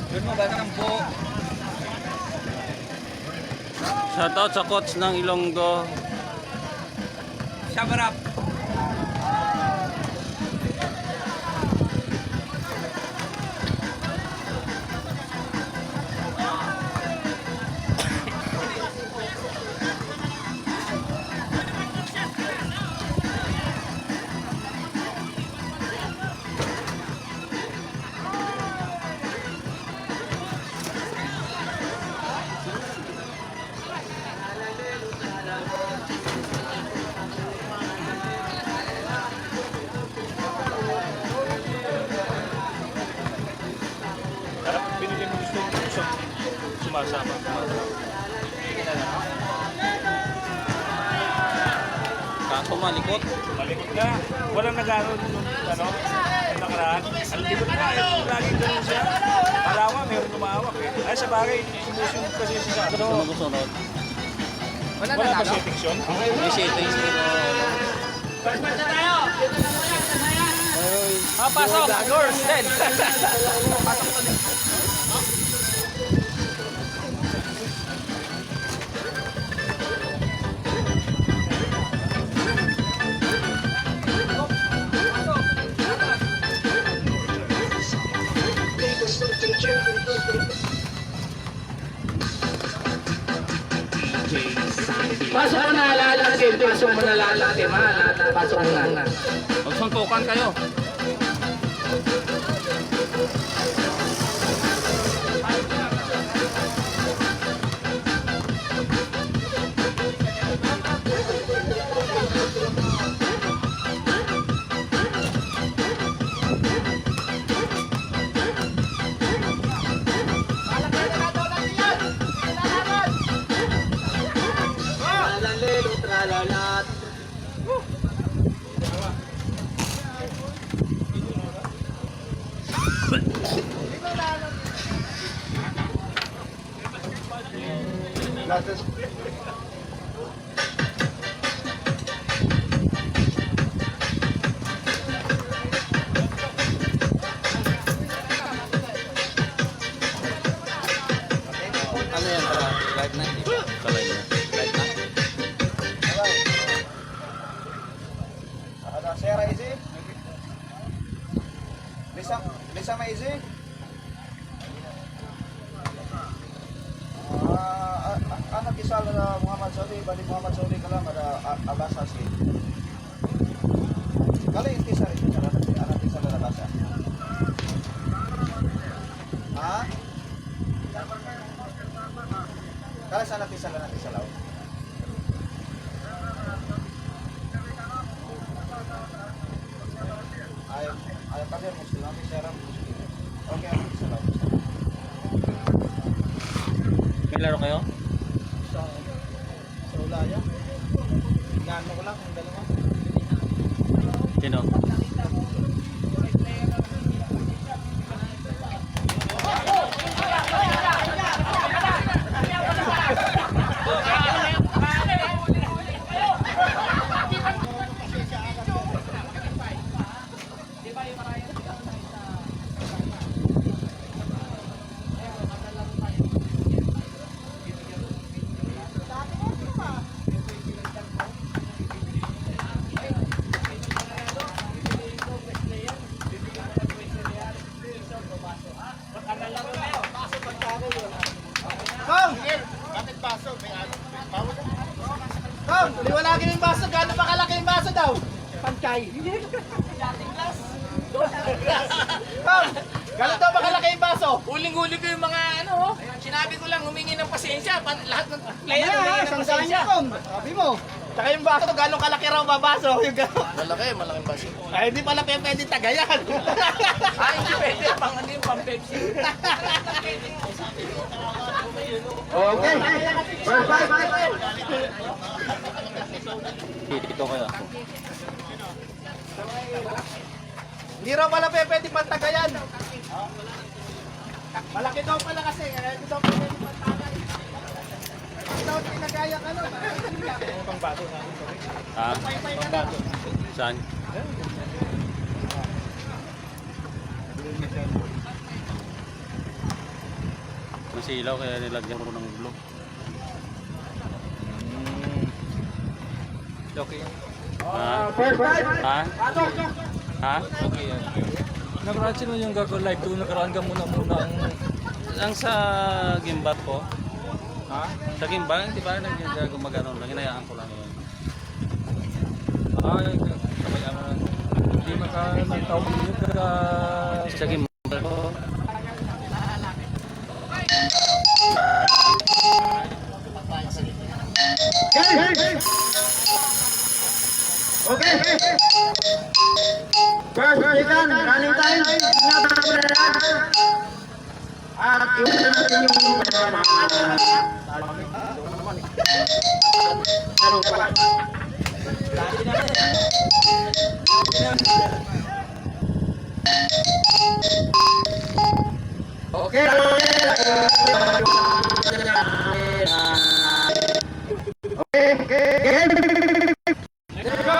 Doon mo ba ng buo? Shoutout sa coach ng Ilonggo. Shabarap. Binili mo gusto sumasama. Kaso malikot. Malikot na. Walang nag-aaral nung yung nakaraan. Ang likot na. Lagi ganun siya. Kalawa, meron lumawak eh. Ay, sa bagay, sumusunod kasi siya. Pero, Sumusunod. Wala wala na ba settings yun? May settings pero... Pasok! Doors! Then! Pasok mo na lalaki, pasok mo na lalaki, pasok mo na. Magsuntukan kayo. Ano yan? Live na? Sa live na. Live na? Ada Sierra Easy. Bisa Easy. Anak kisah ada Muhammad Saudi, balik Muhammad Saudi kalam ada Abasa sih. Kali ini kisah itu anak kisah ada Abasa. Ah? Kali sana kisah laut. Ay kader muslim, kami sekarang muslim. Oke, aku bisa laut. May laro kayo? Sa Ulaya. Gano ko lang kung dalawa. Sino? Kong! Kong, liwanagin yung baso. Gano'n pa kalaki yung baso daw? Panchay. Kong, gano'n daw pa kalaki yung baso? Huling-huli ko yung mga sinabi ko lang humingi ng pasensya, lahat ng player humingi ng Saan pasensya. Kong? Sabi mo. Tsaka yung baso, gano'ng kalaki raw babaso? Yung gano'n. Malaking baso. Ay, hindi pala pwede tagayan. Ay, hindi pwede, pang Pepsi. Okay. Bye. Dito kayo ako. Hindi raw pala pwede pantagayan. Malaki daw pala kasi. Hindi daw pwede pantagay. Hindi daw pinagaya ka lang. Pangbato na. Ha? Pangbato. Saan? Nasilaw kaya nilagyan ko ng blue. Okay. Ha? First fight. Ha? Ha? Okay yan. Nakaraan sino yung gagawin live doon? Nakaraan ka muna ang... Ang sa gimbal po. Ha? Sa gimbal, di ba? Gumagano lang. Hinayaan ko lang yun. Ay, sabay ano lang. Hindi makanagtawag yun ka... Sa gimbal po. Okay. First, second, running time. At yung natin yung tanong pala. Okay. Okay. Let's go.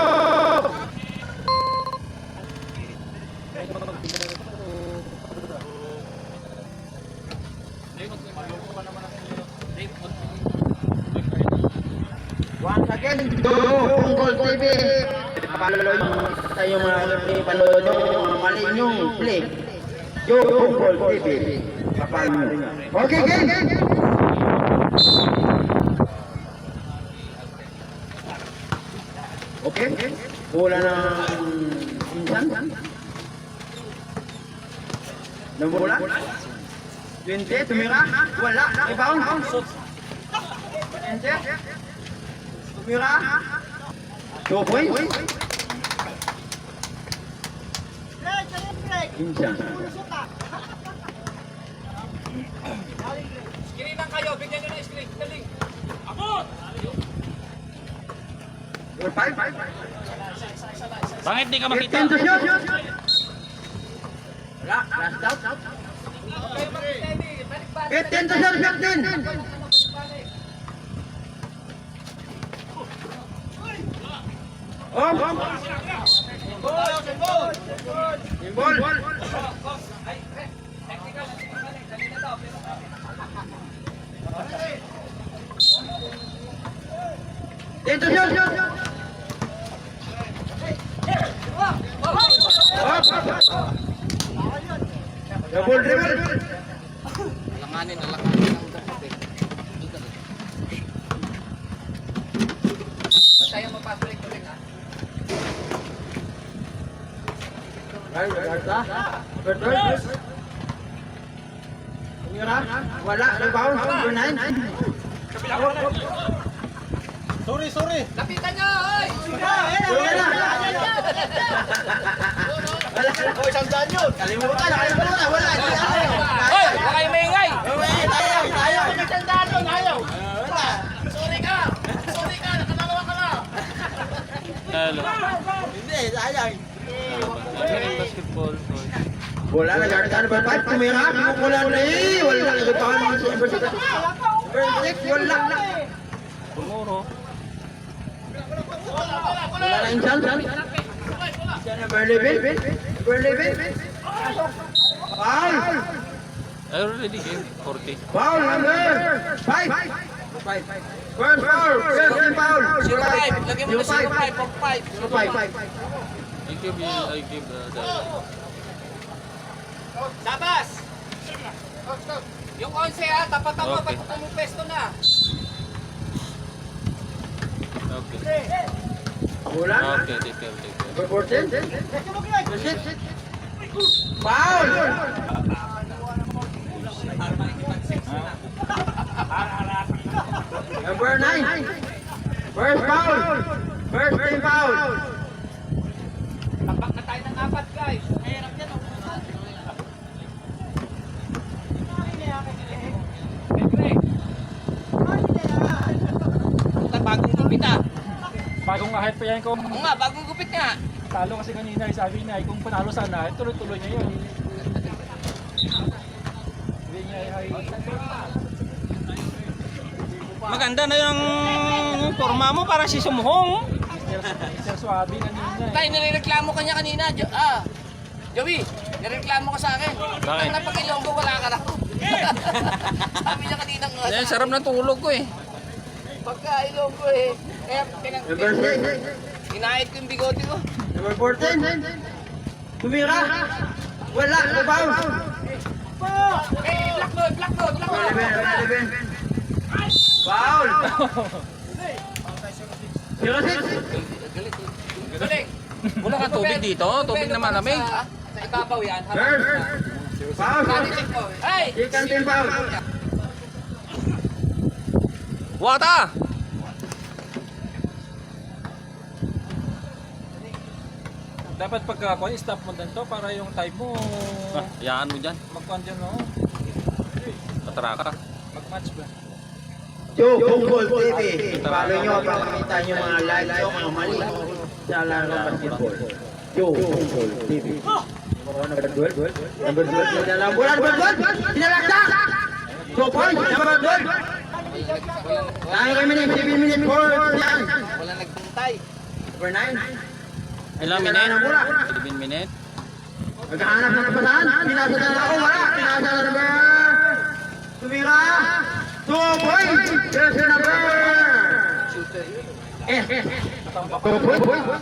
Once again, Punggol TV. Panood sa yung mga panood nyo, mga mali nyong play. Yung Punggol TV. Papanood nyo. Okay, game! Okay? Bola ng insan. Ng bola? 20, tumira? Wala. Rebound? 20? Tumira? 2 points? Insan. Screen lang kayo, bigyan nyo na screen. Dali. Number 5? Bakit di ka makita? 15 to shoot! Wala. Last out. 15 to shoot, 15! Oh! Ball! Dito shoot! Double dribble! Alanganin ang dapat eh. Basta yung mapapalik-balik ha. Wala, rebound, number 9. Lapitan nyo, oy! Kalimutan, wala. Hoy, baka kayo maingay! Sorry ka, nakadalawa ka na! Hello. Hindi, sayang. Basketball. Bola na guard ka number 5, tumira, pinukulan na wala na rebound sa number 6. Number 6, wala. Tumuro. Wala na insan. Number 11. Number 11. Foul. I already gave 40. Foul number 5. First foul. First team foul. 05, lagyan mo na 05, 5. 5. I give the... Labas! Yung 11 ha, tapat mo, Okay. ba't mo pesto na? Okay. Bola. Okay, take care. Number 14. Number 6. Foul. Number 9. First foul. First team foul. Tapak na tayo ng 4 guys. Mahirap yan oh. Puta, bagong gupit ah. Bagong ahit pa yan ko. Oo nga, bagong gupit nga. Talo kasi kanina, sabi niya, kung panalo sana, tuloy-tuloy niya yun. Hindi niya ay... Maganda na yung forma mo para si Sumuhong. Sir Suabe kanina. Tay, nireklamo ka niya kanina. Joey, nireklamo ka sa akin. Bakit? Ang napag-ilonggo, wala ka na. Sabi niya kanina nga. Yan, sarap ng tulog ko eh. Pagkailong ko eh. Kaya Number 6. kinahit ko yung bigote ko. Number 14. Tumira. Wala. Rebound. Eh, black note, black note, black note. 11. Foul. 06. Galing. Wala ka tubig dito? Tubig na malamig. Sa ibabaw yan. First. Foul. Hey! Second team foul. Wata! Dapat pagka stop mo din to para yung time mo Yaan mo dyan. magkuhan dyan, no? Patara ka. Mag-match ba? Yo, Punggol TV. Follow nyo para makita nyo mga live nyo, mga mali sa laro ng basketball. Yo, Punggol TV. Number 12. Number 12. Sinalabulan. Number 12. Sinalaksa. 2 points. Number 12. Tayo kami ni 7 minutes for yan. Wala nagpuntay. Number 9. Ilang minute? 11 minute. Maghahanap na ng pasahan. Pinasa na ako. Wala. Pinasa na number. Tumira. 2 points. Yes, number. Eh. 2 points.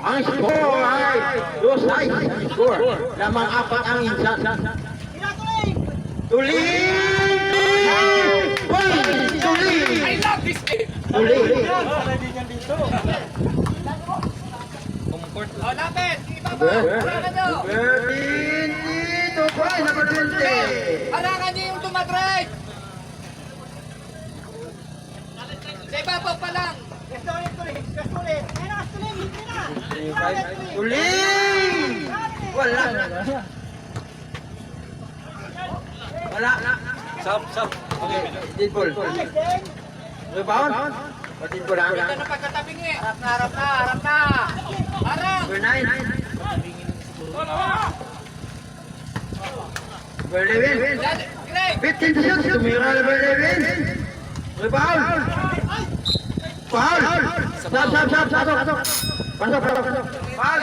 Ang score ay Dosay. Score. Lamang 4 ang insan. Tuling! Tuling! I love this game! Tuling! O, lapit! Ibabaw! Harangan nyo! 13, 2 points, number 20. Harangan nyo yung tumadrive! Sa ibabaw pa lang! Tuling! Wala. Wala. Sub. Okay. Dead ball. Rebound. Dead ball lang. Ito na pagkatabing eh! Harap na! Harap! Number 9. Number 11. Greg! 15 to 6. Tumira number 11. Rebound. Foul. Stop. Pasok. Foul.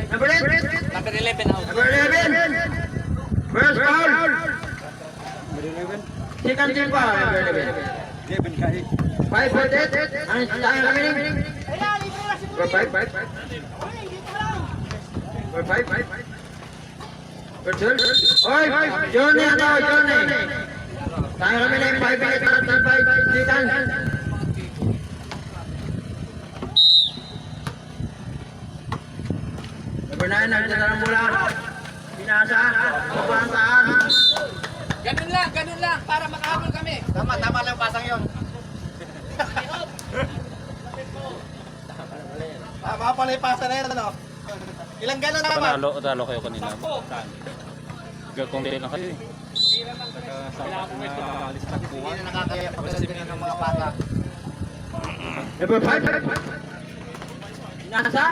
Number 8. Number 11 out. Number 11. First foul. Second team foul. Number 11. 5 for that. Ang tayo kami ni. For 5. For 5. For 12. Oy, Johnny. Tayo kami ni 5 minutes at 5 seconds. Number 9, nagdala ng mula. Pinasa. Papantaan. Ganun lang, para makahabol kami. Tama lang yung pasang yun. Tama pala yung pasa na yun, ano? Ilang ganon naman? Talo kayo kanina. Kung di lang kayo eh. Hindi na nakakaya pagsasabihin ng mga pasa. Number 5. Pinasa.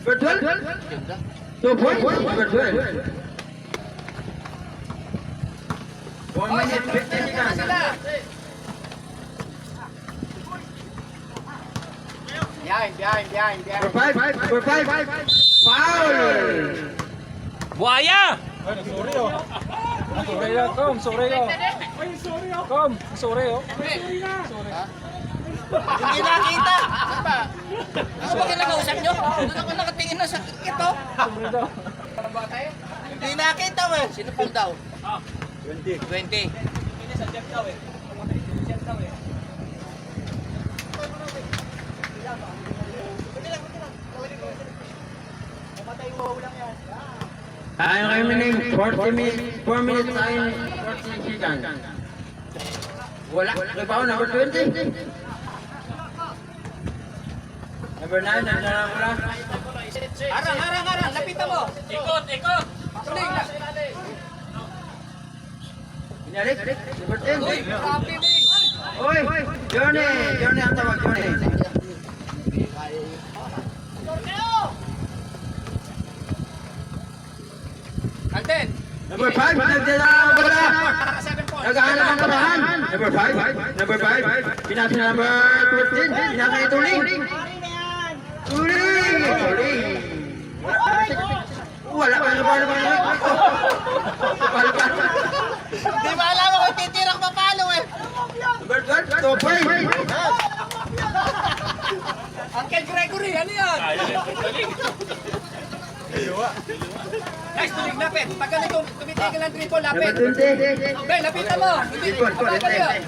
Number 12. 2 points. Number 12. 1 minute 50 seconds. Sila! Behind. For 5. Foul! Buaya! Sorry. Hindi nakita! Ano ba kinakausap nyo? Doon ako nakatingin na sa ito. Hindi nakita mo. Sino po daw? 20. Tayo kayo minute 4 minutes tayo 40 seconds. Wala. Rebound number 20. Number 9, nandiyan wala. Harang. Lapitan mo. Ikot. Tuloy na. Binalik. Number 10. Uy, grabe, Bing. Oy, Johnny ang tawag, Johnny. Alden. Number 5, nagdala ang bola. 7 points. Naghahanap ang kabahan. Number 5. Pinasa na number 15. Pinasa ni Tuling. Wala pa. Hindi ba alam ako titirak pa paano eh. Number 12, 2 points. Uncle Gregory, ano yan? Guys, tulig lapit. Pag ganito, tumitigil ng triple lapit. Number 20. Okay, lapitan mo. Hindi, mababal yun.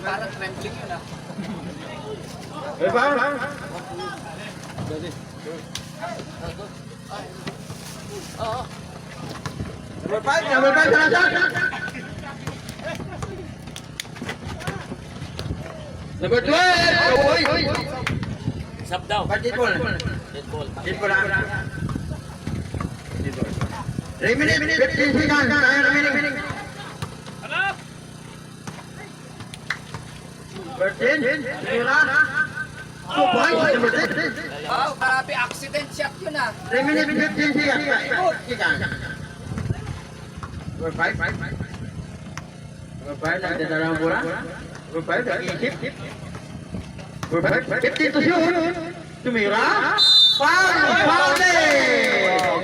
Parang trembling yun ah. Rebound. Number 5, Salazar. Number 12. Sub daw. Deadball. Deadball lang. 3 minutes, 15 seconds. Tayo remaining. Hanap! Number 10. Sira. 2 points. Number 10. Wow, grabe accident shot yun ah. 3 minutes, 15 seconds. Number 5. Number 5, nagdadala ang bola. Number 5, nag-iisip. Number 5, 15 to shoot. Tumira. Foul!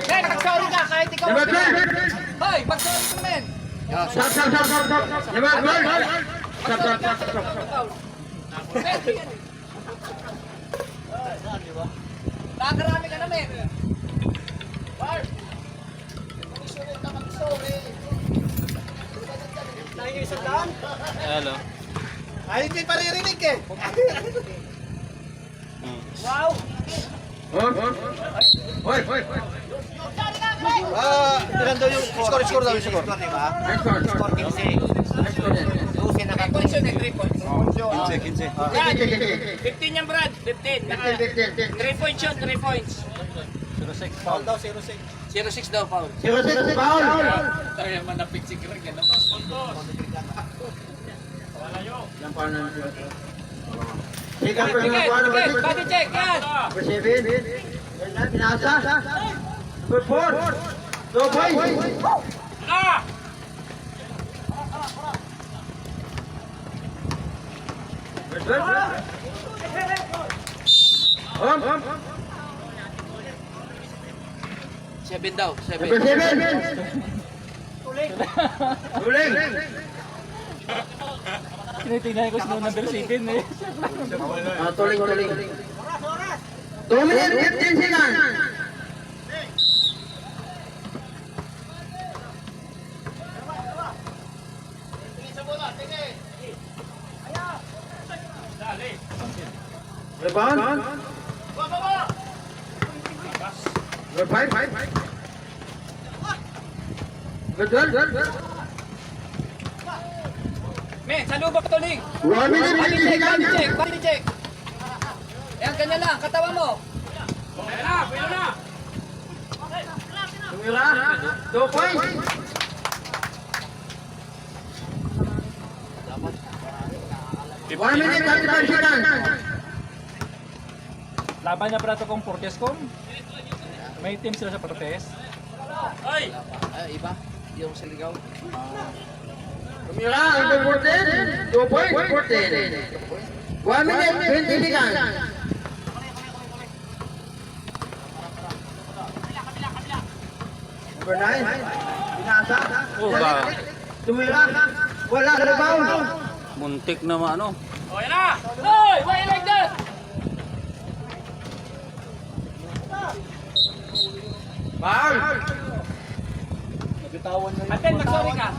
Men, mag-sorry ka kahit ikaw. Number 12. Hoy, mag-sorry ka men. Stop. Number 12. Stop. Nakakarami ka na men. Bar. Mag-sorry ka, mag-sorry. Nangingisip lang? Hello. Ay, hindi paririnig eh. Wow! Hoy. Ilan daw yung score daw yung score? Diba? Nice score. 15. Lucy na 3 points yun eh, 3 points. 15. Brad, 15 yan Brad, 15. 3 points yun, 3 points. 06 foul. 0-6 daw, foul. 06 foul. Tayo naman napik si Greg, ano? Yan pa na. Sikat pa Sige, yung sige, body check, yan. Number 7. Yan na, pinasa. Number 4. 2 points. Ah! Number 12. Home. 7 daw, 7. Number 7. Tuling. Tinitingnan ko sa number 7 eh. Tuling. 2 minutes, 15 seconds. Rebound. Number 5. Good. Men, sa lubak tuling. 1 minute, Body 15 check, body seconds. check, body check. Yan, ganyan lang, katawa mo. Pwede na! Tumira. 2 points. One minute, 35 seconds. Laban niya prato kong Fortescom. May team sila sa protest. Ay! Iba, yung siligaw. Tumira, under 14. 2 points, 14. 1 minute, 20 seconds. Number 9. Pinasa. Oh, ba? Tumira. Wala, rebound. Muntik na ano. O, yan na! Hoy, why you like that? Foul. Aten, mag-sorry ka.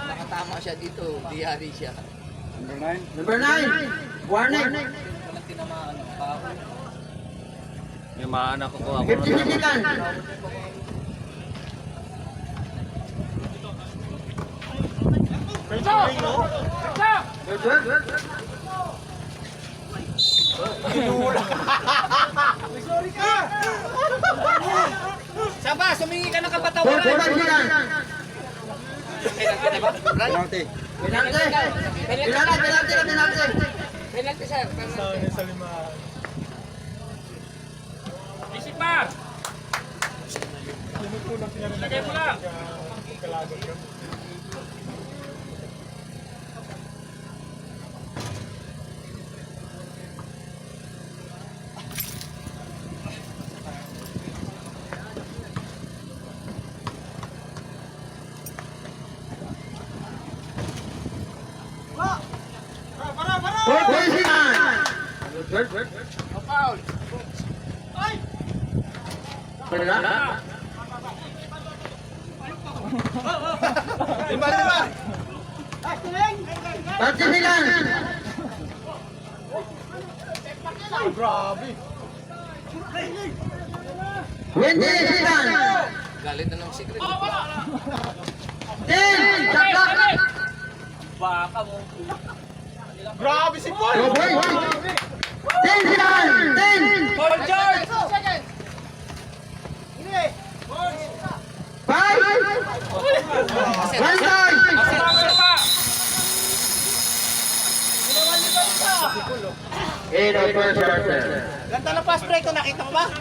Nakatama siya dito, diyari siya. Number 9. Warning. Walang tinamaan, bako. May maanak ko 50 seconds. Good. Saba, sumingi ka ng 4 kapatawaran. seconds. Penalty. Penalty. Penalty, sir. Isip pa! Lagay mo lang! 12. Foul. Wala. Lima. 30 seconds. Grabe. 20 seconds. Galit na ng secret. 10. Shot clock. Grabe si Paul. Go boy. 10 seconds. 10. Paul George! 5. 1 time. In the first quarter. Ganda ng fast break ko, nakita mo ba?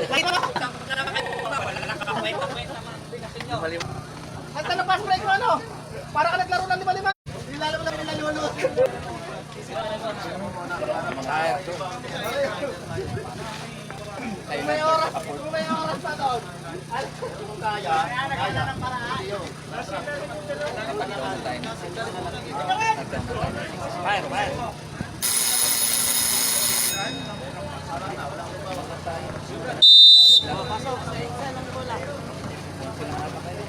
Nakita mo? Ganda ng fast break ko, ano? Para ka naglaro ng 5-5. Nilalo mo lang yung nalulot. Kung may oras pa doon. Alam ko kung kaya. Kaya ng paraan. Fire.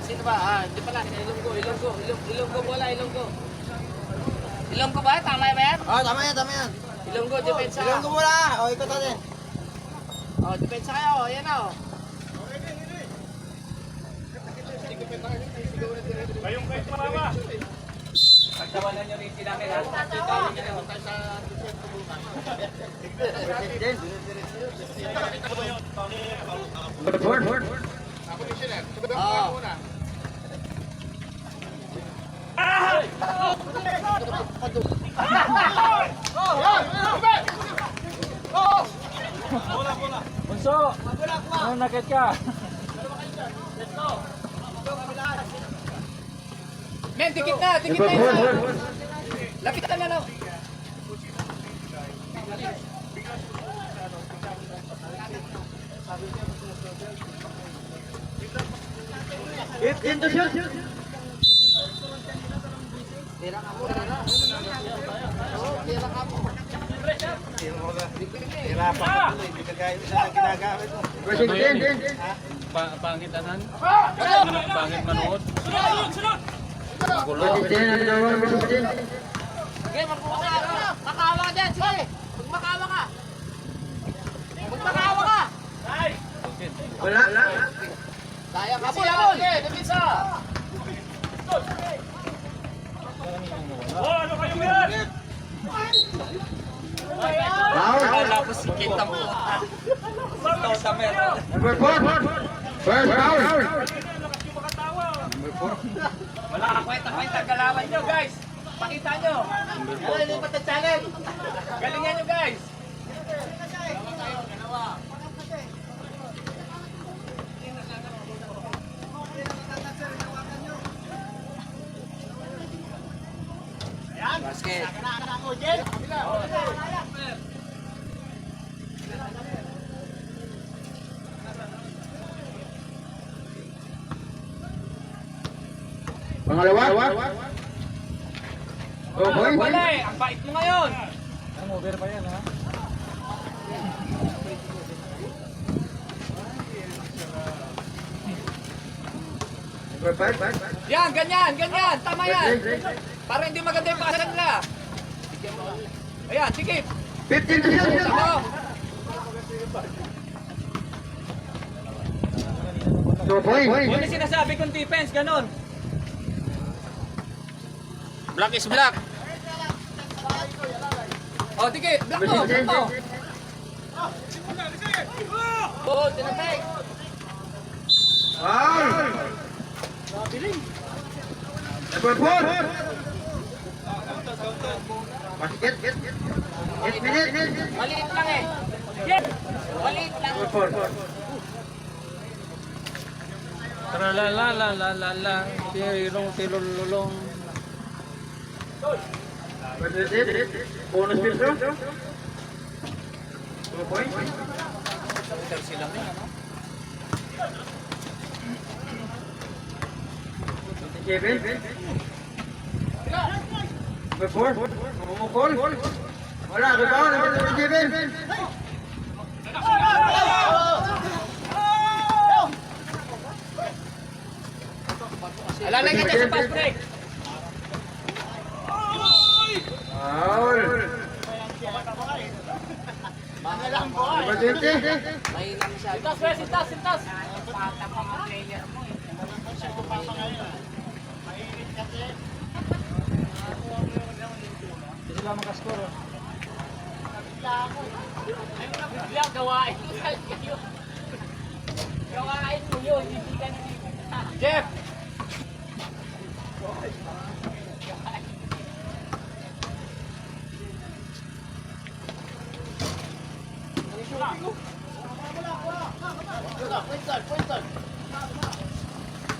Sino ba? Hindi pala. Ilonggo bola, Ilonggo. Ilonggo ba? Tama ba yan? Oh, tama yan. Ilonggo, depensa. Ilan ko muna. O, ikot natin. Oh, depensa kayo. Ayan na, oh. Kayong kayo tumama. Oh. Bunso! Ano nakit ka? Men, dikit na yun. Lapit na lang. Into shoot. Pressing 10. Pangitanan? Pangit manood? Pressing 10 and number versus 10. Okay, makawa ka dyan. Sige, magmakawa ka. Magmakawa ka. Wala. Kaya ka po yan. Depensa. Oh, ano kayo yan? Foul. Tapos si Kita mo. Number 4. First foul. Wala ka kwenta galawan nyo, guys. Pakita nyo. Ano, lipat na challenge. Galingan nyo, guys. Basket. Pangalawa. Go boy. Wala eh. Ang bait mo ngayon. Ang over pa yan ha? Number 5. Yan, ganyan. Tama yan. Para hindi maganda yung pasan nila. Ayan, tikip. 15 to shoot. Ako. Go boy. Ano sinasabi kong defense? Ganon. Black is black. Oh, tikip. Black mo. Oh, tinapik. Foul. Number 4. Basket. 8 minutes. Maliit lang eh. Yes. Maliit lang. Number 4. Tralalalala. Tilong. Bonus field throw. Go boy. Kevin. Number 4. Mumukol. Wala, rebound. Number 27. Alalay ka dyan sa fast break. Foul. Number 20. Sintas, pre, sintas, sintas. Hindi sila makascore. Bigla, gawain mo kayo. Gawain mo yun, hindi ka na. Jeff!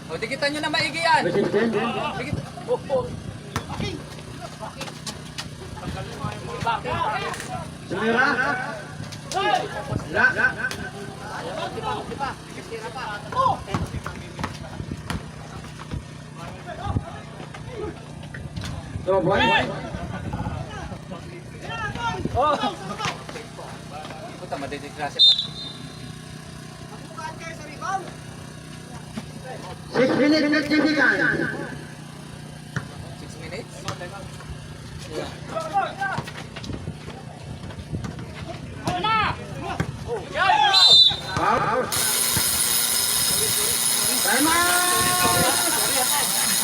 O, dikitan nyo na maigi yan. Number 16. Sumira. Wala. Two point. Puta, madidisgrasya pa. 6 minutes significant. 6 minutes? Foul. Time out.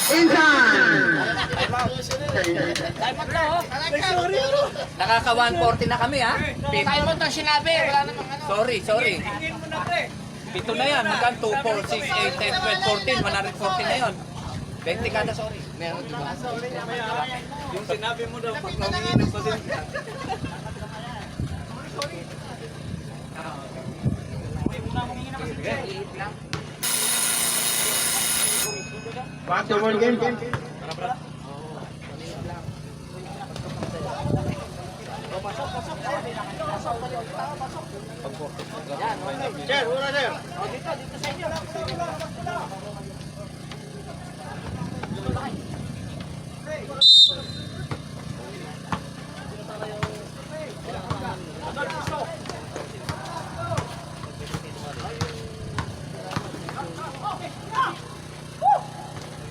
Inside. Nakaka 140 na kami, ha? Tayo mo itong sinabi, wala namang ano. Sorry. Pito na yan. Magkan 2, 4, 6, 8, 10, 12, 14. 140 na yun. 20 kada, sorry. Meron, di ba? Yung sinabi mo daw, pag namingi ng pasensya. Back to ball game.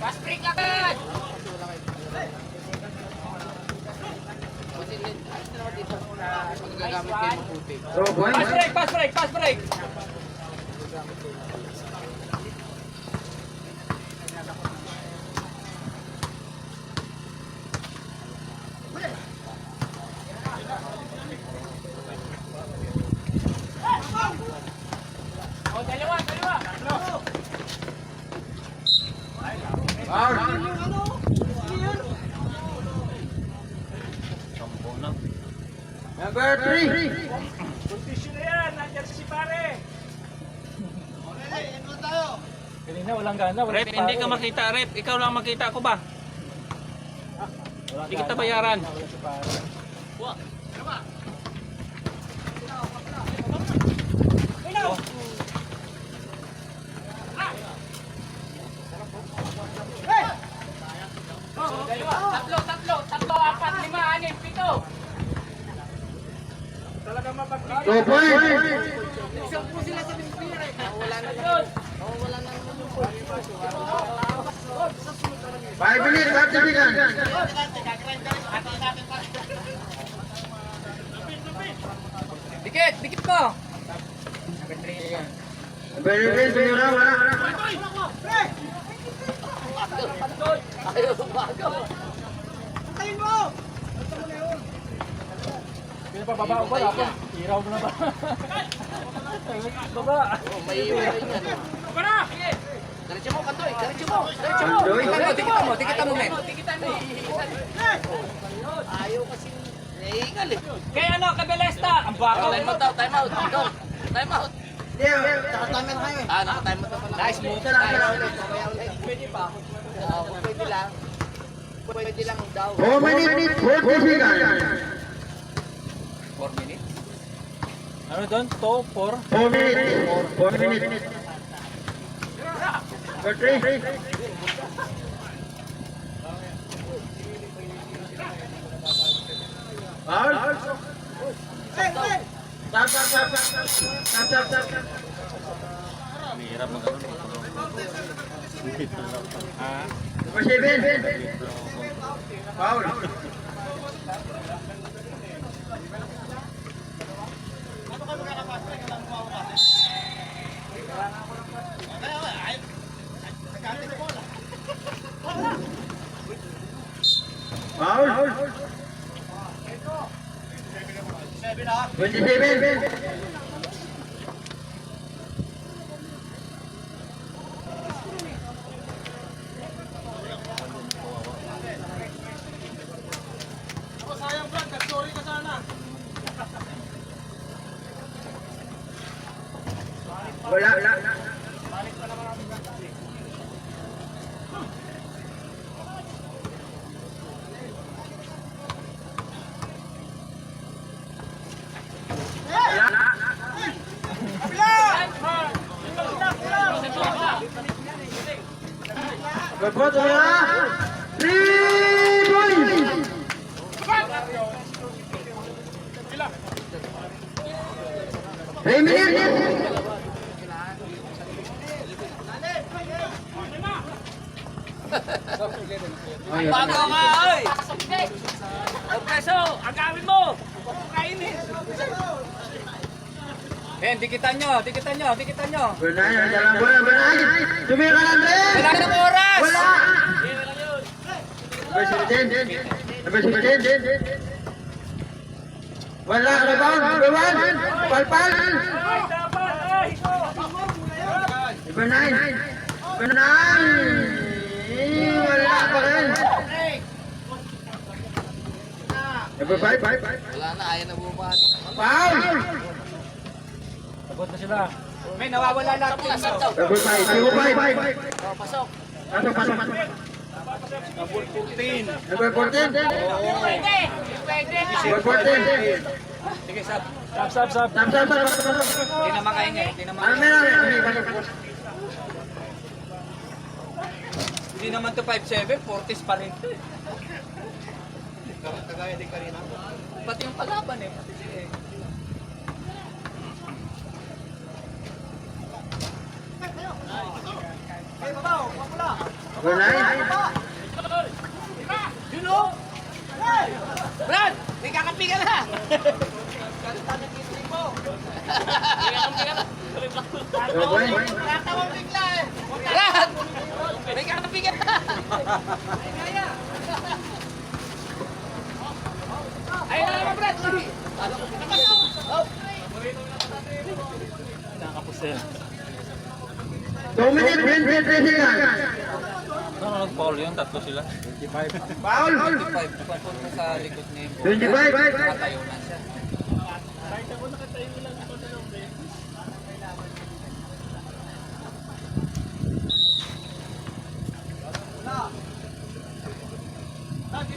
Fast break agad! Two point. Fast break! Oh, dalawa! Foul. Number 3. Condition na yan. Nandiyan si pare. Kanina walang gana. Rep, hindi ka makita, Rep. Ikaw lang makita ko ba? Hindi kita bayaran. Tatlo, 4, 5, 6, 7. Talaga mapagkita. 2 point. Five minutes certificate. Dikit mo! Number 11, Sumira, wala. Kaya pa baba ko ba? Iraw mo na ba? Baba. Andoy. Dikitan mo, men. Kaya ano, Kabelesta? Ang baka. Time out. Naka-time out na pala. Nice move. Pwede lang daw. 4 minutes certificate. 4 minutes. Ano doon? 2, 4. 4 minutes. 4 minutes. Number 3. Foul. Tap. Hirap mag-ano. Number 7. Foul. Foul. 27. Wala. Berbuat bola. 3 points. Three minutes. Bago ka, oy! Preso, agawin mo! Kainin! Dikitan nyo. Bernay, jalan bola, Bernay. Tumira ka lang, Bernay. Wala ng oras! Wala. Number 17. Wala, rebound. Palpal. Number 9. Wala pa rin. Number 5. Wala na, ayaw na bumahan. Foul. Sagot na sila. May nawawala lahat ng isa. Number 5. Pasok. Pasok. Number 14. Number 14. Pwede! Number 14. Sige, sab. Sab. Hindi na makaingay. Hindi naman to 5'7", 40s pa rin. Kagaya din kanina. Pati yung palaban eh. Pati siya eh. Number 9. Brad! May kakampi ka na! Natawang bigla eh! Brad! May kakampi ka na! Ayun na naman, Brad! 2 minutes, 23 seconds. Ano nag-foul yun? Tatlo sila. Foul. 25. Papunta sa likod ni 25. Matayo na siya.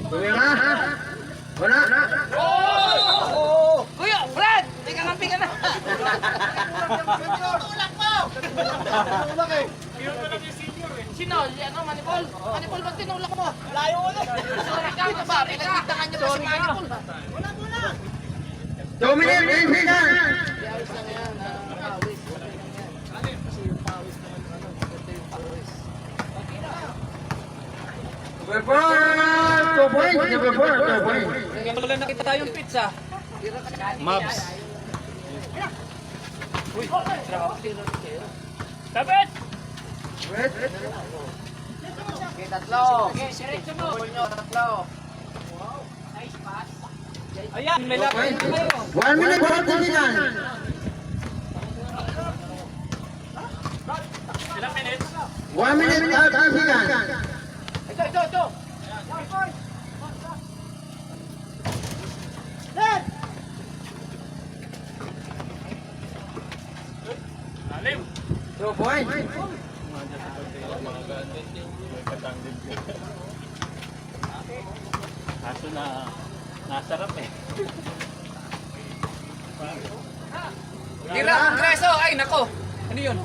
Tumira. Wala. Kuya, Brad! May kakampi ka na! Tulak mo! Sino? Ano, Manipol? Manipol, ba't tinulak mo? Layo ko na! Sorry ka ba? Pinagkitangan niyo pa si Manipol. 2 minutes, 10 seconds. Number 4, 2 points. Number 4, 2 points. Wala nakita tayong pizza. Mabs. Sabit! Wait. Tatlo. Diretso mo! Tatlo. Ayan, may lapit na kayo. 1 minute, 40 seconds. Ilang minutes? 1 minute, 30 seconds. Ito! Lalim! 2 points. Kaso na nasarap eh. Tira, Treso! Ay, nako! Ano yun?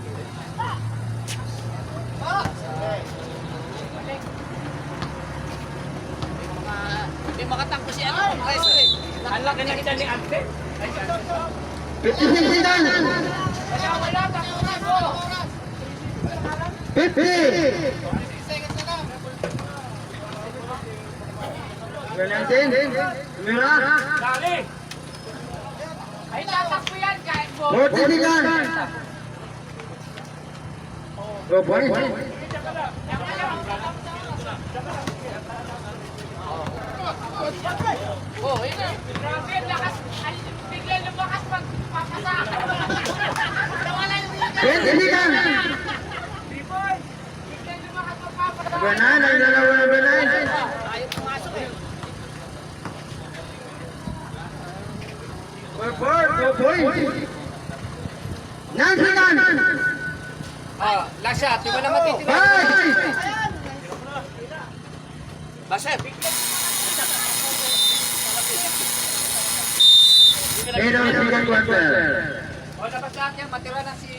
Hindi makatakbo si ano, Preso eh. Ang laki na kita ni Ante. 56 seconds. Wala, takunan ko. 50. 19. Tumira. Dali. Ay, tatakbo yan kahit mo. 40 seconds. 2 points. Oh, yun na. Grabe, lakas. Ay, bigla lumakas magpapasa. Nawala yung 20 seconds. B-boy. Bigla lumakas magpapasa. Number 9. Ang dalawa number 9. Ayaw pumasok eh. 2 points. 9 seconds. Ah, last shot. Di mo na matitira. 5. Basher. 8 of second quarter. O, labas lahat yan. Matira na si...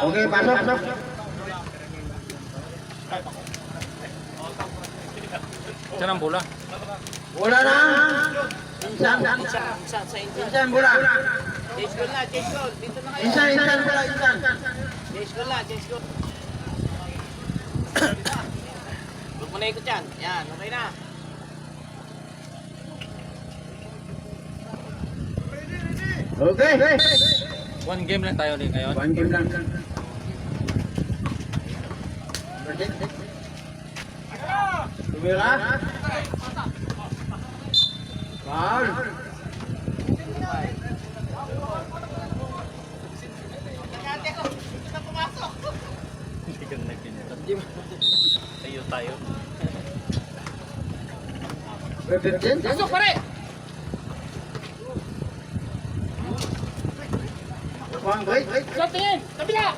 Okay, pasok. Saan ang bola? Bola na. Insan. Insan bola. Chase goal na, chase goal. Dito na kayo. Insan bola, insan. Chase goal na, chase goal. Huwag mo na ikot yan. Yan, okay na. Okay. One game lang tayo ulit ngayon. 1 game lang. Tumira. Foul. Hindi ka nagpinita. Tayo tayo. 15. Pasok pare! One break. Sa tingin! Kabila!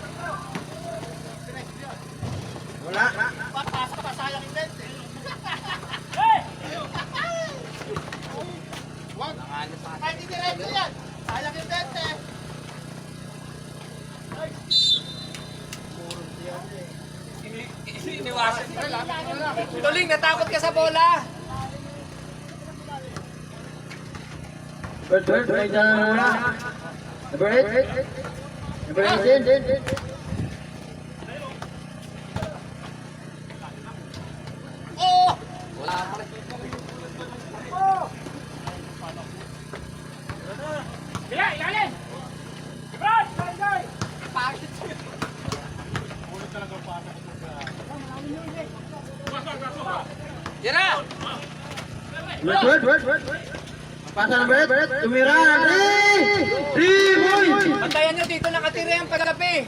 Wala. Pasok pa, sayang yung bente. Ay, hindi diretso yan! Sayang yung bente! Iniwasan. Tuling, natakot ka sa bola. Number 12. May dyan na wala. Number 8. Number 18. Oh! Wala ka pala. Bila, ilalim! Brad! Brad! Pangit. Yan na! Number 12. Pasa number 8. Tumira. 3 points. Bantayan nyo dito, nakatira yung pagkapi.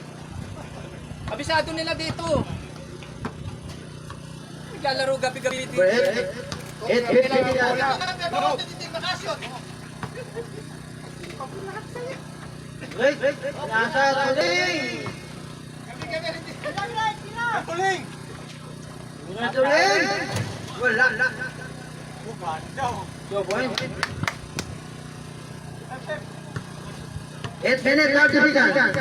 Kabisado nila dito. Naglalaro gabi-gabi dito. Number 8. 8-50 Bola. Break. Nasa tuling. Tuling. Wala. 2 points. 8 minutes, 30 seconds.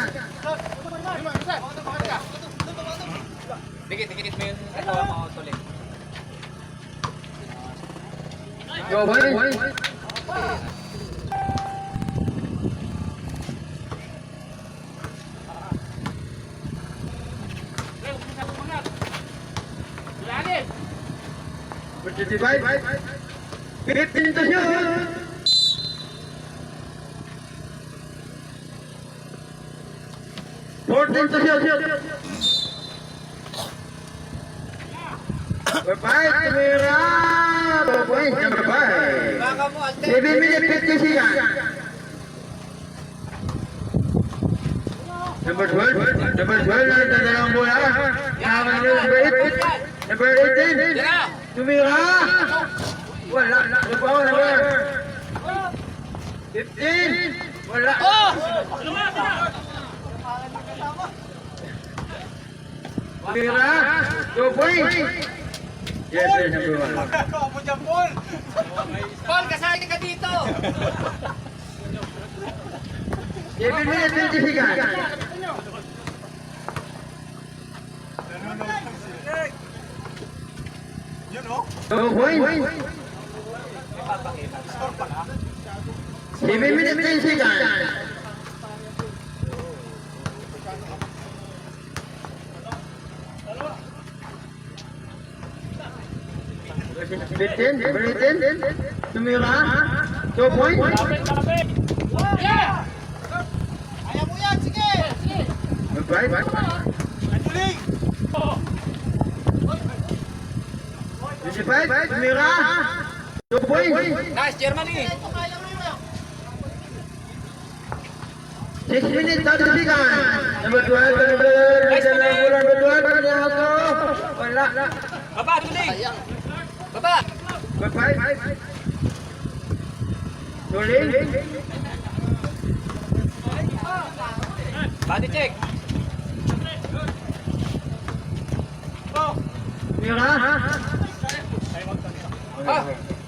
Dikit mo yun. Ito mga tuloy. 2 points. Ilalim! 55. 15 to shoot. Fourteen to shoot. Number 5, Tumira. 2 points, number 5. Baka mo, Ante. 7 minutes, 50 seconds. Number 12. Number 12 na dalawang bola. Number 8. Number 18. Yan na! Tumira. Wala. Number 4. 15. Wala. Tira. 2 points. Yes, sir, number 1. Paul, kasali ka dito. 7 minutes, 20 seconds. Two points. 7 minutes, 10 seconds. Britain, tumira. 2 points. Ayaw mo yan, sige! Right. 25, tumira. 2 points. Nice, Germany. 6 minutes, 30 seconds. Number 12, number 12, wala. Baba, duling. Baba. Number 5. Tuling. Body check. Mira.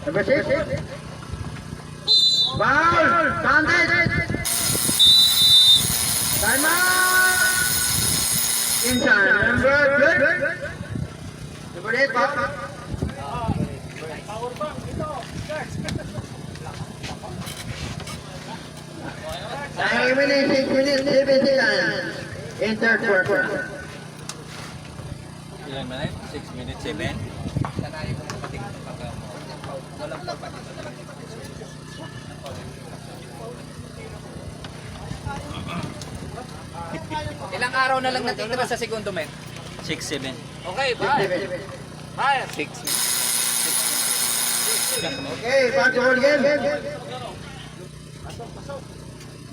Number 6. Foul. Counted. Time out. Inside. Number 12. Number 8. Foul. Time remaining 6 minutes, 7 seconds. In third quarter. Ilan man 6 minutes, 7. Ilang araw na lang natitira sa segundo, men? 6, 7. Okay, bye. Bye. 6 minutes. Okay, back to all game.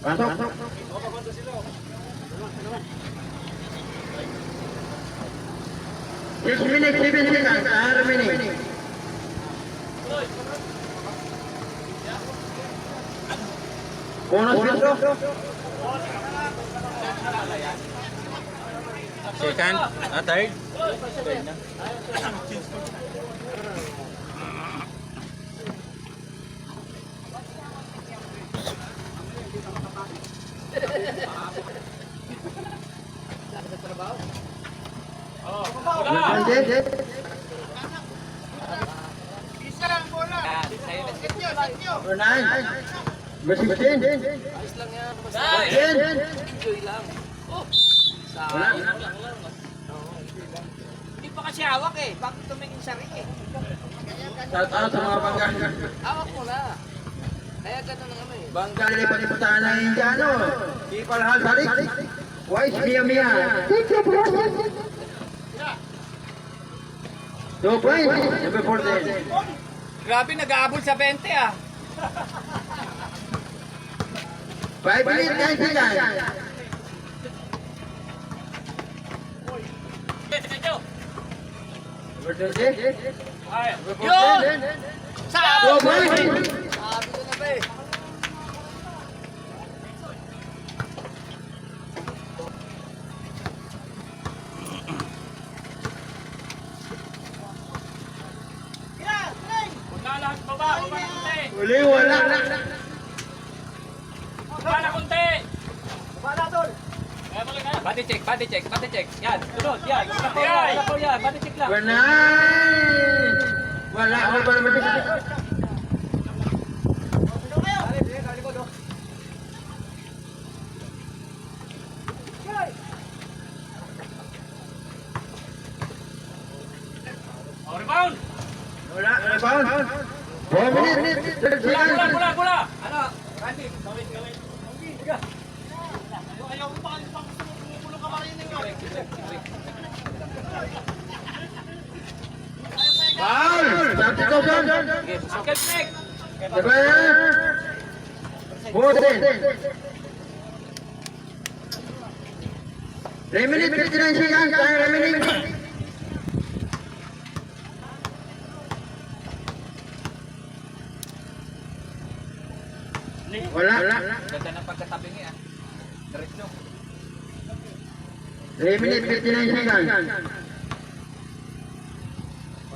Pasok. Six minutes, 7 seconds. Remaining. Bonus window. Second, third. Isa lang, bola. Set nyo, set nyo. Number 9. Number 16. Nice. 10. Enjoy lang. Wala. Hindi pa kasi hawak eh. Bakit tumingin sa ring eh? Shout out sa mga bangga. Hawak mo na. Kaya ganun ang ano eh. Bangga lipat-lipatan na Indiano. Ipalahal salik. Wise Mia. 2 points. Number 14. Grabe, nag-aabol sa 20 ah. 5 minutes, 9 seconds. Number 20. Yun! 2 points. Sabi ko na ba eh. Uli, wala. Body check, body check, body check. Yan, sunod, yan. Yan, yan, body check lang. Number 9. Wala, wala naman dito. Rebound! Wala, rebound. 4 minutes, 30 seconds. Bola! Ano? Randy, gawin. Ayaw mo pa, pumupulo ka pa rin yung Foul! 30,000. Circle check! Diba? 14. 3 minutes, 59 seconds. Time remaining. Wala. Ganda ng pagkatabi niya. Diretso. 3 minutes 59 seconds.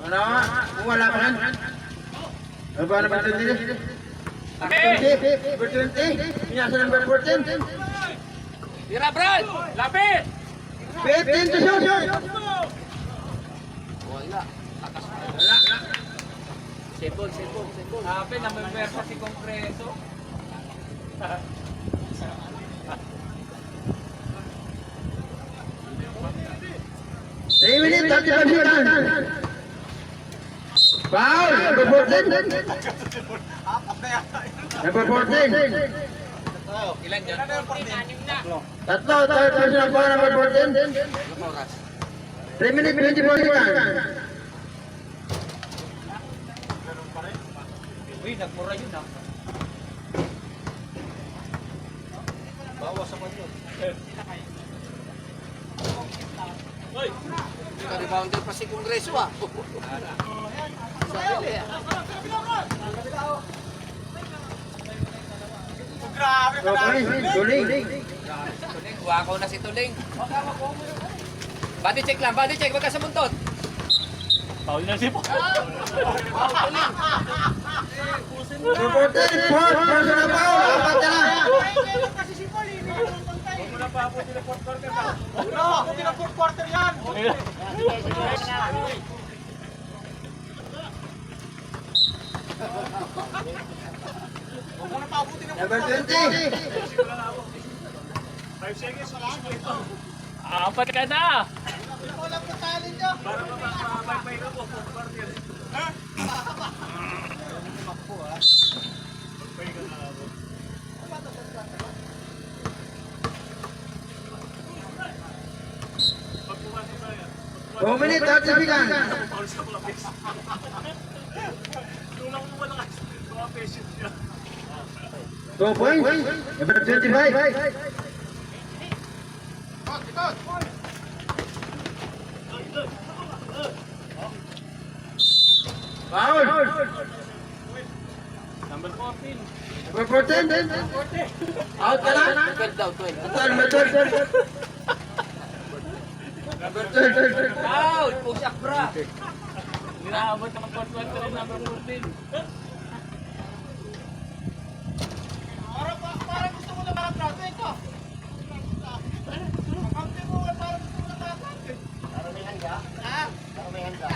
Ano? Wala pa lang. Ano ba na ba ito nila? 20. Number 20. Pinasa number 14. Tira, Brad! Lapit! 15 to shoot. Wala. Sipol. Sabi na may pwersa si Kongreso. 3 minutes 35 seconds. Foul. Number 14. Number 14. Ilan yun? Tatlo. Third personal foul number 14. 3 minutes 24 seconds. Uy, nagmura yun ah. Bawas naman yun. Ka-rebounder pa si Kongreso ah. Sarili ah. Okay. Tuling. Tuling, wako na si Tuling. Body check lang, wag ka sa buntot. Paul na si Paul. Number 14. Fourth personal foul. Apat na lang. Number 20. 5 seconds. Apat ka na! Para mapapay ka po. Two minutes 30 seconds. Tulong mo wala kasi. Mga patient siya. 2 points. Number 25. Foul. Number 14. Number 14. Out ka na. 12 daw, 12. Number 12. Number 12. Out! Push up bra! Ninaabot ng 4-1 number 14. Parang gusto mo na parang grabe ito. Kampi mo, parang gusto mo na kakante. Parang may handa? Ha? Parang may handa?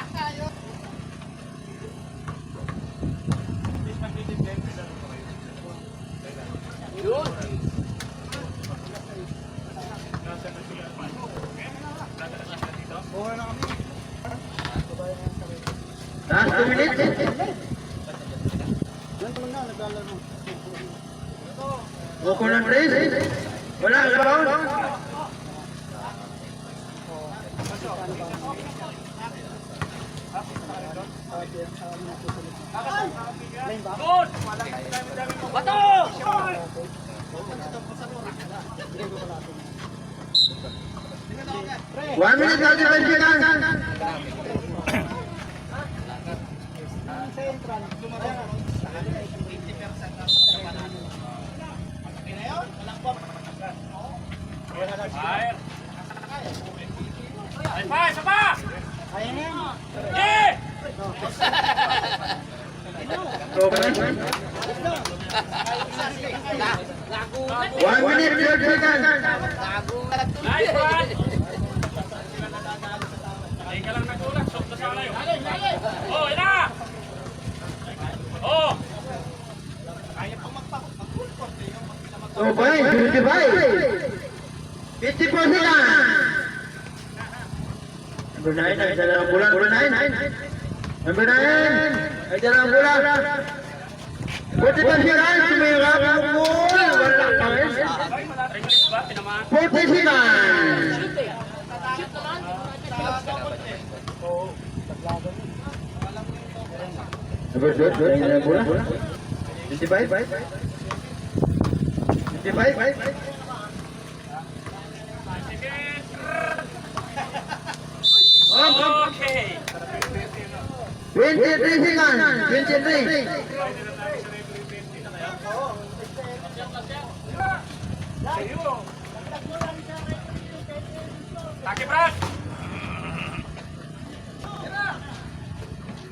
Yun! Last 2 minutes. Buko ng race. Wala ka foul. Good! Bato! 1 minute 35 seconds. Fire! Ay pa! Isa pa! Eh! 1 minute 30 seconds. Nice one! Hindi ka lang nagulat. Sok na sana yun. Oh, ina! Oh! 2 points. 55. 54 seconds. Number 9. Nagdala ng bola. Number 9. Number 9. Nagdala ng bola. 45 seconds. Tumira ka mo. Wala ka rin. English ba? Tinamaan. 40 seconds. Number 2. Nagdala ng bola. 55. 55. Okay! 23 seconds. 23. Taki, Brad!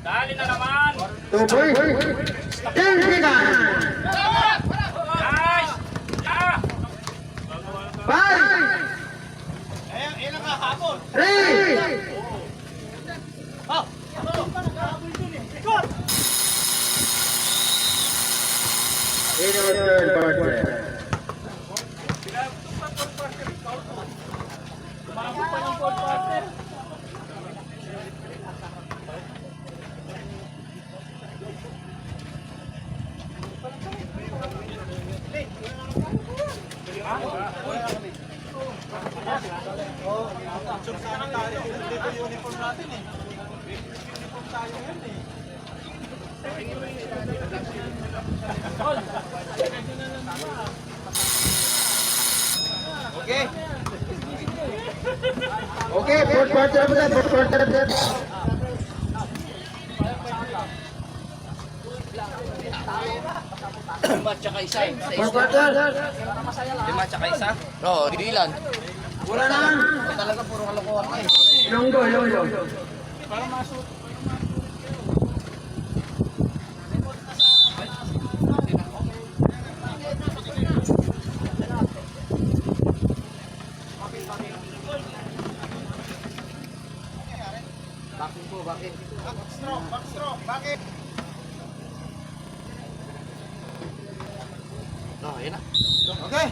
Dali na naman! 2 points. 10 seconds. Nice! Ah! 5. 3. In our third quarter. Okay, fourth quarter po na, fourth quarter po na. Lima tsaka isa eh. Sa Fourth isla. quarter. Lima tsaka isa? Oo, dilan. Wala na. Talaga puro kalokohan ka eh. Longgo, longgo. Bakit po, bakit? No, yun na. Okay.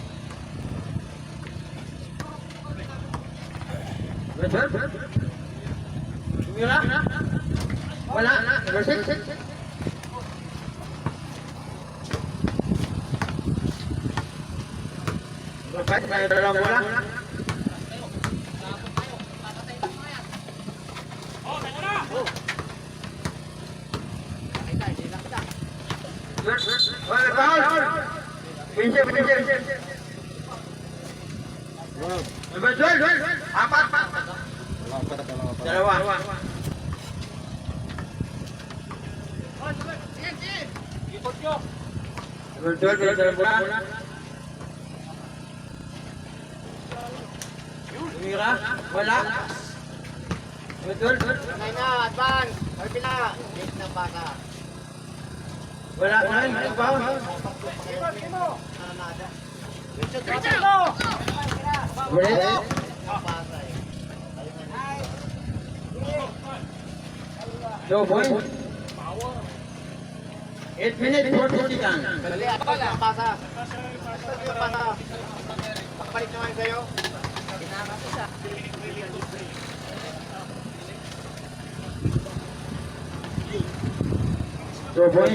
Tumira? Wala. Number 6. Number 5, may dalawang bola. Wala, foul. Pinche. Number 12. Apat. Dalawa. Number 12, may dalawang bola. Tumira? Wala. Number 12. Nay na, advance. Harvey na. Yes na baka. Wala. Nine. Foul. Ulit. 2 points. 8 minutes, 40 seconds. Dali, advance. Pasa. Pasa. Pakabalik naman sa'yo. Two points.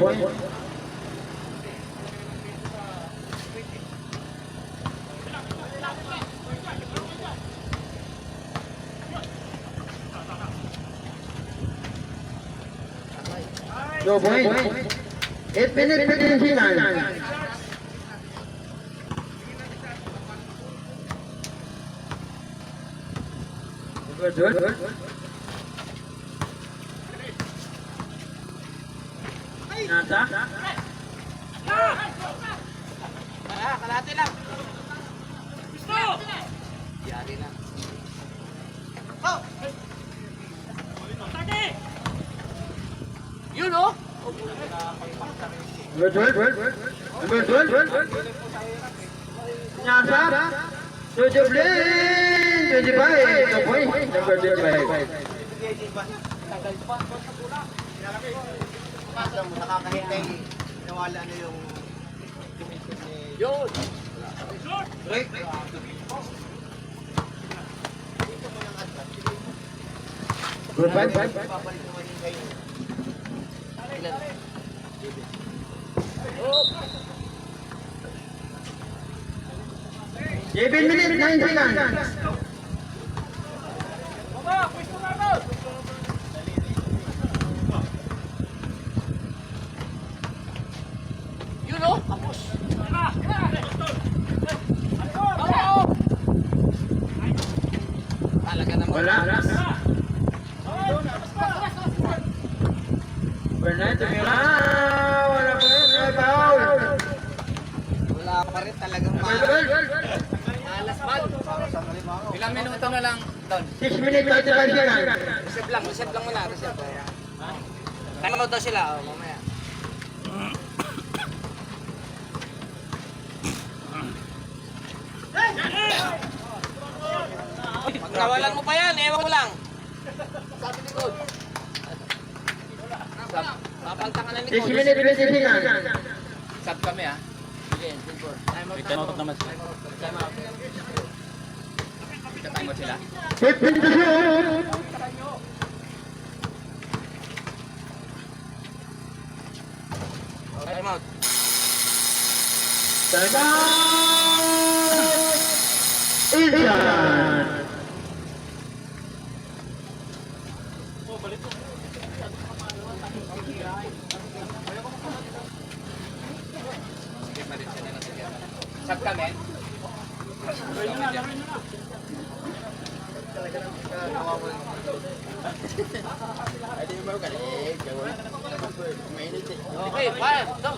Two points. 8 minutes, 15 seconds. Good. Nasa? Kalahati lang. Yari na. Yun oh. Good. Number 12. Nasa? Sujublin! 25. 2 points. Number 25. Nakakahintay. Nawala na yung Yun! Break. Good five. babalik naman yung kayo. Seven minutes, 9 seconds. Yun oh. Kapos. Talaga naman. Wala. Bernard, tumira. Wala pa rin. Foul. Wala pa rin talagang Number 12. Ilang minuto na lang, Don. 6 minutes 35 seconds. Receive lang muna, receive. Time out daw sila, mamaya. Pag nawalan mo pa yan, ewan ko lang. Sabi ni Coach. Papalta ka na ni 6 Coach. minutes 20 seconds. Sub kami ah. Sige, Silver. Time out naman sila. Time out. Time out sila. 15 to shoot. Time out. Time out. Indian. Sub kami. Okay, fire. Go.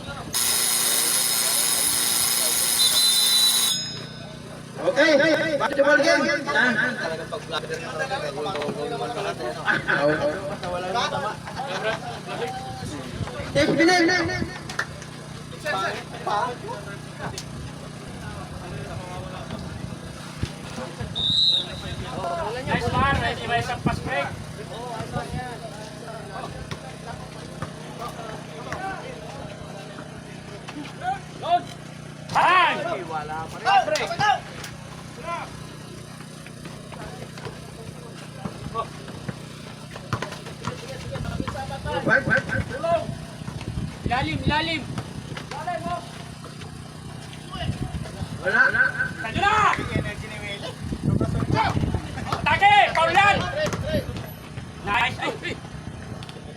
Okay, basketball game. Six minutes. Nice one, may isang pass break. Time! Wala pa rin. Break. Lalim, lalim! Wala. Sadyo na! Atake! Paulan! Nice! Ay!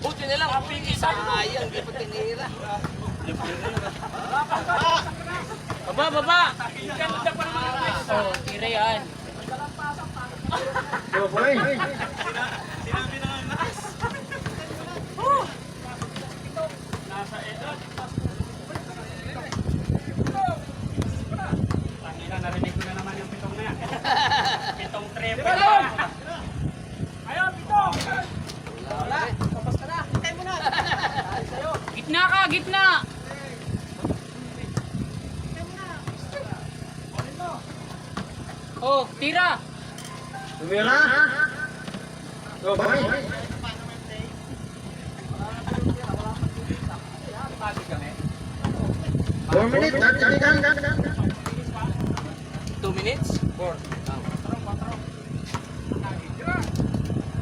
Buti na lang, ang isa. Ayun, di pa tinira. Baba, baba! Ganda pa naman ang next. Oh, tira yan. Go point. Nasa edad. Tangina, narinig ko na naman yung pitong na yan. Pitong triple. Ayaw, pitong! Gitna ka, gitna! Oh, tira! Tumira. Go point. Four minutes 30 seconds. 2 minutes? 4.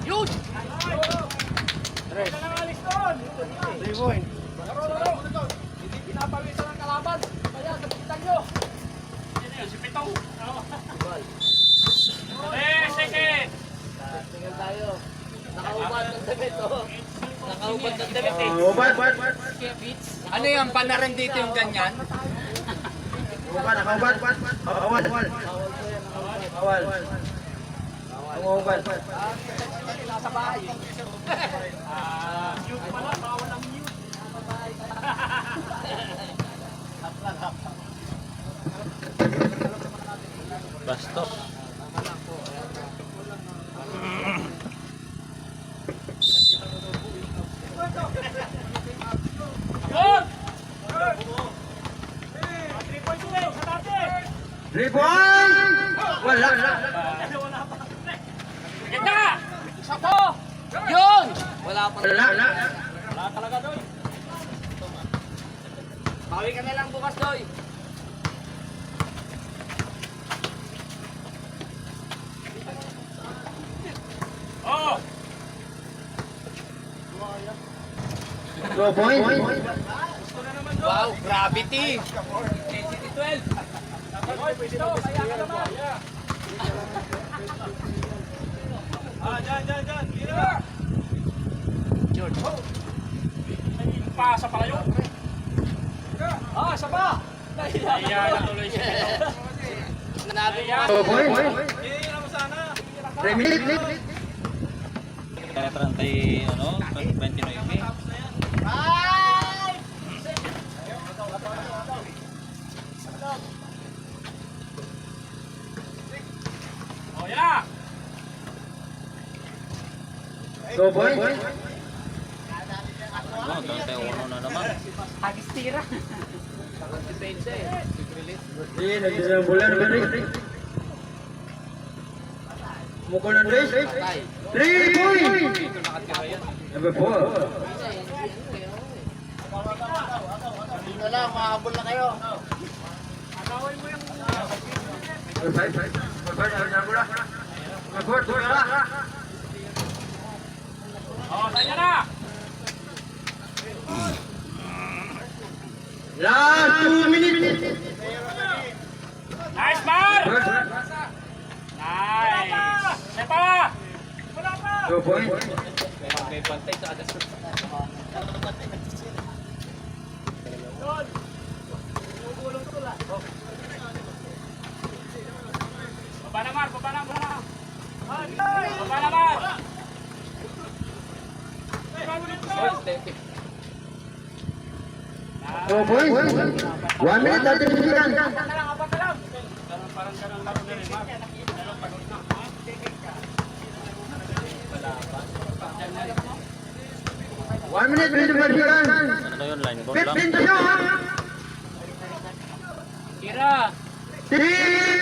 Yun! Hindi pinapawisan ng kalaban. Kaya napitan nyo. Si Pitong. Second. Tingnan tayo. Nakaubad ng damit, oh. Nakaubad ng damit, eh. Ubad. Ano yan? Panarin dito yung ganyan? Ubad. Awal. Awal. Ubad. Nasa bahay. Mute pala, bawal ang mute. Bastos. Good! 3 point. Wala. Ganda! Sako! Yun! Wala pa rin. Wala. Bawi ka na lang bukas, Doy. Oh! Go point. Wow, gravity. Density 12. George. Pasa pala yun. Ah, isa pa. Kaya natuloy siya. Nanabi mo. Go point. 3 minutes. Kaya 30, 29. Oh, yan! 2 points. Oh, dante uno na naman. Hagis tira. Hindi, nagdala ng bola naman rin. Mukha ng race. 3 points. Number 4. Dito lang, mahabol na kayo. Number 5. Number 4. Oh, sanya na. Last 2 minutes. Nice, Mar! Nice! Sepa! 2 points. May pantay sa adas. Baba na, Mar! Baba na, Mar! Baba na, Mar! Two points. 1 minute, 30 seconds. Parang ganang laro na rin, Mar. One minute, 25 seconds. Ano yun, line ball lang? 15 to shoot. Tira! 3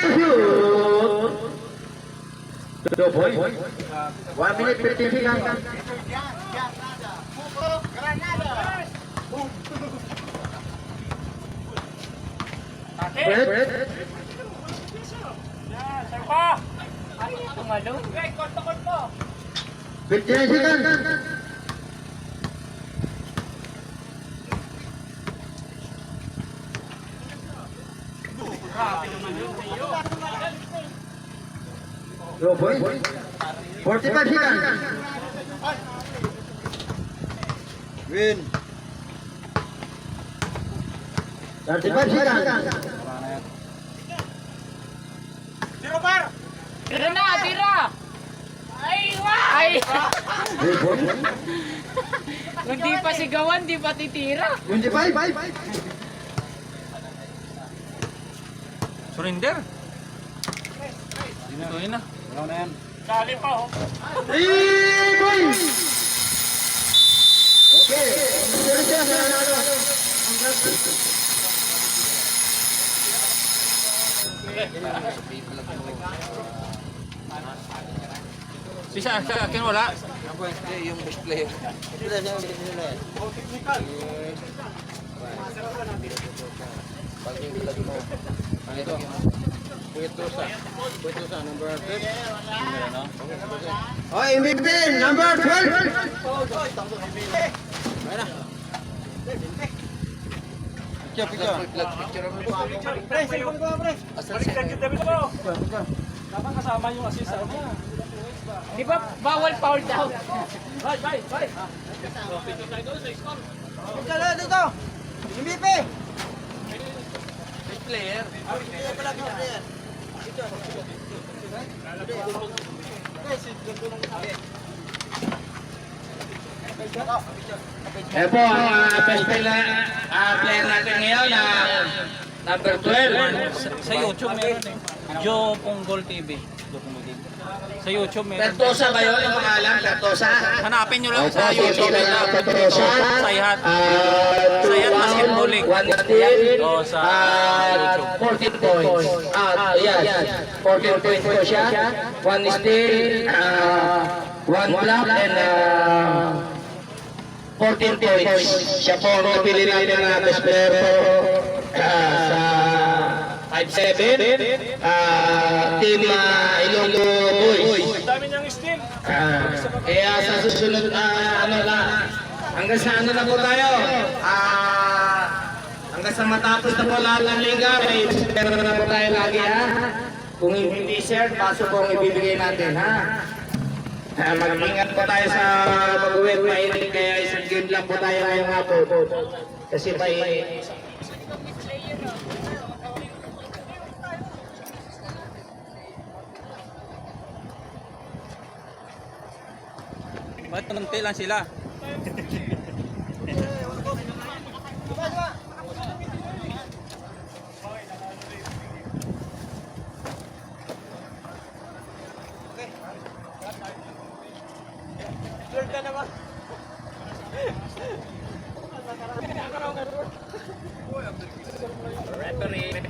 to shoot. 2 points. 1 minute, 15 seconds. Tate! Yan, Sepa! Ay, tumalo. Hey, korto! 59 seconds. Grabe naman yun. 2 points. 45 seconds. Win. 35 seconds. Tira, Mar! Tira na, tira! Ay! 3 points. Kung di pa sigawan, di pa titira. 25. Surrender. Dito na. Dali pa, oh. 3 points. Okay. Siya, kinwala. Yung best player. Puetosa, number 12. Oh, MVP number 12. Dapat kasama yung assist sa niya. Di ba bawal foul daw? Bye. Dito. MVP. Player. Ito po ang best player natin ngayon na number 12. Sa YouTube meron eh. Joe Ponggol TV. Sa YouTube meron. Pertosa ba yun yung pangalan? Pertosa? Hanapin nyo lang sa YouTube nila. Sayhat. Sayhat Basketball League. 1 steal. O sa YouTube. 14 points. Yes. 14 points po siya. 1 steal, 1 block, and 14 points. Siya po ang napili natin na best player po sa 5-7. Team Ilonggo Boys. Dami niyang steal. Kaya sa susunod hanggang sa ano na po tayo, hanggang sa matapos na po lahat ng liga, may meron na po tayo lagi Kung hindi sir, paso po ang ibibigay natin mag-ingat po tayo sa pag-uwi, mainit kaya isang game lang po tayo ngayong hapon. Kasi may Bakit panunti lang sila? Lord ka naman. Referee.